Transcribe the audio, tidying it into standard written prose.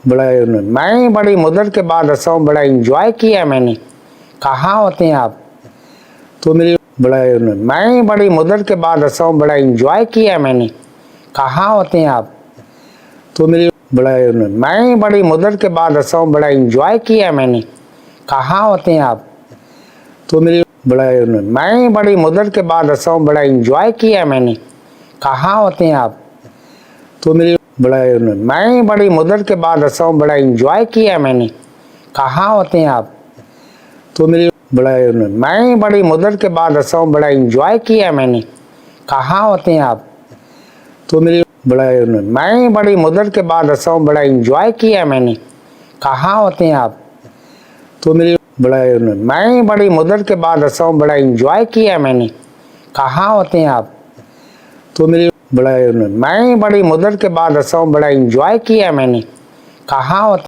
बड़ा मैं बड़ी मुद्दत के बाद हंसा हूँ, बड़ा इंजॉय किया मैंने। कहाँ होते हैं आप? तो मेरी बड़ा मैं बड़ी मुद्दत के बाद हंसा हूँ, बड़ा इंजॉय किया मैंने। कहाँ होते हैं आप? तो मेरी बड़ा मैं बड़ी मुद्दत के बाद हंसा हूँ, बड़ा इंजॉय किया मैंने। कहाँ होते हैं आप? तो मेरी बड़ा मैं बड़ी मुद्दत के बाद हंसा हूँ, बड़ा इंजॉय किया मैंने। कहाँ होते हैं आप? तो मेरी बड़ा मैं बड़ी मुद्दत के बाद हंसा हूँ, बड़ा इंजॉय किया मैंने। कहाँ होते हैं आप? तो मेरी बड़ा मैं बड़ी मुद्दत के बाद हंसा हूँ, बड़ा इंजॉय किया मैंने। कहाँ होते हैं आप? तो मेरी बड़ा मैं बड़ी मुद्दत के बाद हंसा हूँ, बड़ा इंजॉय किया मैंने। कहाँ होते हैं आप? तो मेरी बड़ा मैं बड़ी मुद्दत के बाद हंसा हूँ, बड़ा इंजॉय किया मैंने। कहाँ होते हैं आप? तो मेरी बड़ा मैं बड़ी मुद्दत के बाद हंसा हूँ, बड़ा इंजॉय किया मैंने। कहाँ होते